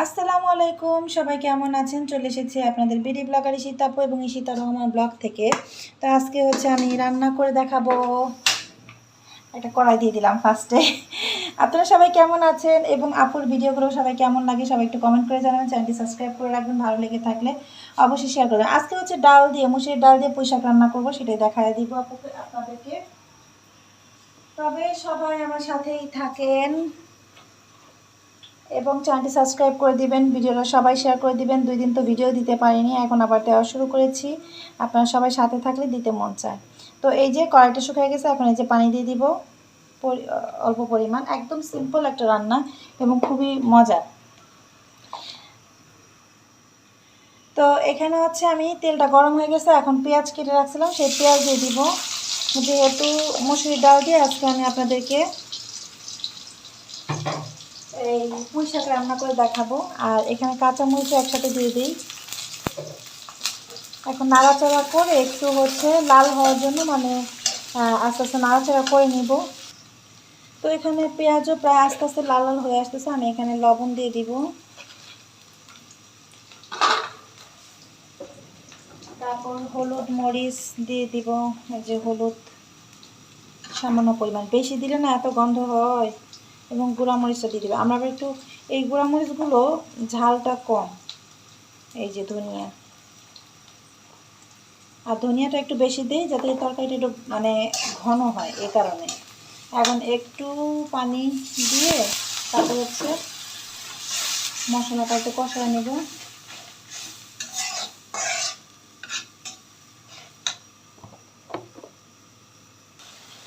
আসসালামু আলাইকুম, সবাই কেমন আছেন? চলে এসেছি আপনাদের বিডি ব্লগার ঈশিতা আপু এবং ঈশিতা রহমান ব্লগ থেকে। তো আজকে আমি রান্না করে দেখাবো। একটা কড়াই দিয়ে দিলাম ফার্স্টে। আপনারা সবাই কেমন আছেন এবং আপুর ভিডিওগুলো সবাই কেমন লাগে সবাই একটু কমেন্ট করে জানাবেন। চ্যানেলটি সাবস্ক্রাইব করে রাখবেন, ভালো লেগে থাকলে অবশ্যই শেয়ার করবেন। আজকে ডাল দিয়ে, মুসুরির ডাল দিয়ে পুঁই শাক রান্না করবো, সেটাই দেখায় দিব আপনাদেরকে। তবে সবাই আমার সাথেই থাকেন এবং চ্যানেলটি সাবস্ক্রাইব করে দিবেন, ভিডিওটা সবাই শেয়ার করে দিবেন। 2 দিন তো ভিডিও দিতে পারিনি, এখন আবার দেওয়া শুরু করেছি। আপনারা সবাই সাথে থাকলে দিতে মন চায়। তো এই যে কড়াইটা শুকিয়ে গেছে, এখন এই যে পানি দিয়ে দিব অল্প পরিমাণ। একদম সিম্পল একটা রান্না এবং খুবই মজার। তো এখানে আমি তেলটা গরম হয়ে গেছে, এখন পেঁয়াজ কেটে রাখছিলাম সেই পেঁয়াজ দিয়ে দিব। যেহেতু মসুরির ডাল দিয়ে আজকে আমি আপনাদেরকে এই পুঁই শাক রান্না করে দেখাবো। আর এখানে কাঁচামরিচ একসাথে দিয়ে দিই। এখন নাড়াচাড়া করে একটু লাল হওয়ার জন্য আস্তে আস্তে নাড়াচাড়া করে নিব। তো এখানে পেঁয়াজও প্রায় আস্তে আস্তে লাল লাল হয়ে আসতেছে। আমি এখানে লবণ দিয়ে দিব, তারপর হলুদ মরিচ দিয়ে দিব। এই যে হলুদ সামান্য পরিমাণ, বেশি দিলে না এত গন্ধ হয়। এবং গুঁড়ামরিচটা দিয়ে দিব। আমরা আবার একটু এই গুঁড়ামরিচগুলো ঝালটা কম। এই যে ধনিয়া, আর ধনিয়াটা একটু বেশি দিই যাতে তরকারিটা একটু ঘন হয়, এই কারণে। এখন একটু পানি দিয়ে তারপর মশলাটা একটু কষায় নেব।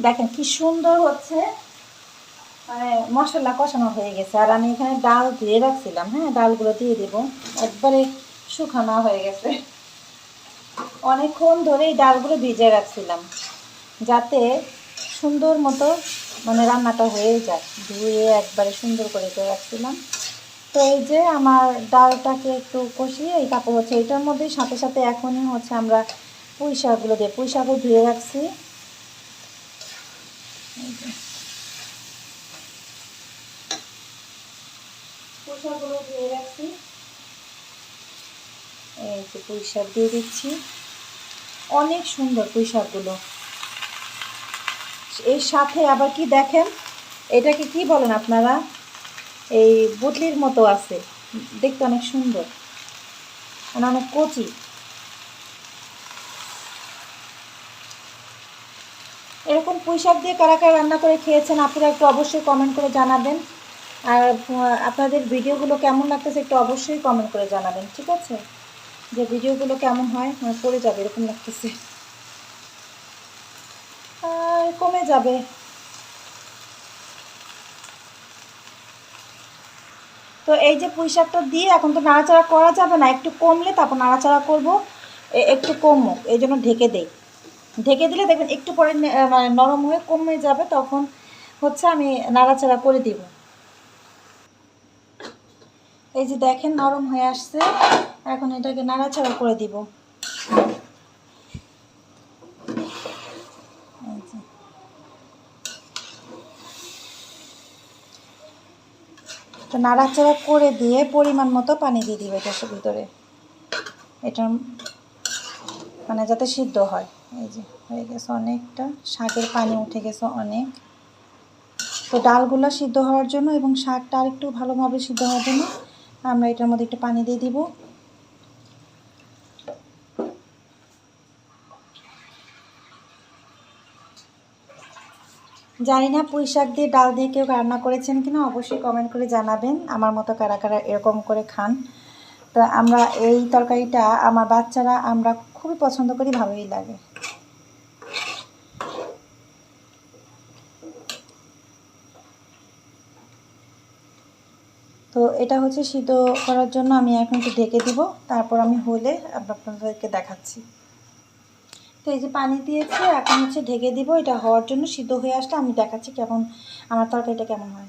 দেখেন কি সুন্দর মশলা কষানো হয়ে গেছে। আর আমি এখানে ডাল ধুয়ে রাখছিলাম, হ্যাঁ, ডালগুলো দিয়ে দেব। একবারে শুকানো হয়ে গেছে। অনেকক্ষণ ধরে এই ডালগুলো ভিজে রাখছিলাম যাতে সুন্দর মতো রান্নাটা হয়ে যায়। ধুয়ে একবারে সুন্দর করে রাখছিলাম। তো এই যে আমার ডালটাকে একটু কষিয়ে তারপর এটার মধ্যে সাথে সাথে এখনই আমরা পুঁই শাকগুলো দিয়ে, পুঁই শাকও ধুয়ে রাখছি। পুঁই শাকগুলো ধুয়ে রাখছি, এই যে পুঁই শাক দিয়ে দিচ্ছি। অনেক সুন্দর পুঁই শাকগুলো। এর সাথে আবার কি দেখেন, এটাকে কি বলেন আপনারা? এই বুটলির মতো আছে, দেখতে অনেক সুন্দর, অনেক কচি। এরকম পুঁই শাক দিয়ে কারা কারা রান্না করে খেয়েছেন আপনারা একটু অবশ্যই কমেন্ট করে জানাবেন। আর আপনাদের ভিডিওগুলো কেমন লাগতেছে একটু অবশ্যই কমেন্ট করে জানাবেন, ঠিক আছে? যে ভিডিওগুলো কেমন হয়, পড়ে যাবে এরকম লাগতেছে, আর কমে যাবে। তো এই যে পুঁই শাকটা দিয়ে এখন তো নাড়াচাড়া করা যাবে না, একটু কমলে তারপর নাড়াচাড়া করব। একটু কমুক এই জন্য ঢেকে দেই। ঢেকে দিলে দেখবেন একটু পরে নরম হয়ে কমে যাবে, তখন আমি নাড়াচাড়া করে দিব। এই যে দেখেন নরম হয়ে আসছে, এখন এটাকে নাড়াচাড়া করে দিব। তো নাড়াচাড়া করে দিয়ে পরিমাণ মতো পানি দিয়ে দিব এটার ভিতরে, এটা যাতে সিদ্ধ হয়। এই যে হয়ে গেছে অনেকটা, শাকের পানি উঠে গেছে অনেক। তো ডালগুলো সিদ্ধ হওয়ার জন্য এবং শাকটা আর একটু ভালোভাবে সিদ্ধ হওয়ার জন্য আমরা এটার মধ্যে একটু পানি দিয়ে দিব। জানি না পুঁই শাক দিয়ে ডাল দিয়ে কেউ রান্না করেছেন কিনা, অবশ্যই কমেন্ট করে জানাবেন আমার মতো কারা কারা এরকম করে খান। তো আমরা এই তরকারিটা আমার বাচ্চারা আমরা খুবই পছন্দ করি, ভালোই লাগে। তো এটা সিদ্ধ করার জন্য আমি এখন একটু ঢেকে দিব, তারপর আমি হলে আপনাদেরকে দেখাচ্ছি। তো এই যে পানি দিয়েছি, এখন ঢেকে দিব। এটা হওয়ার জন্য, সিদ্ধ হয়ে আসলে আমি দেখাচ্ছি কেমন আমার তরকারিটা কেমন হয়।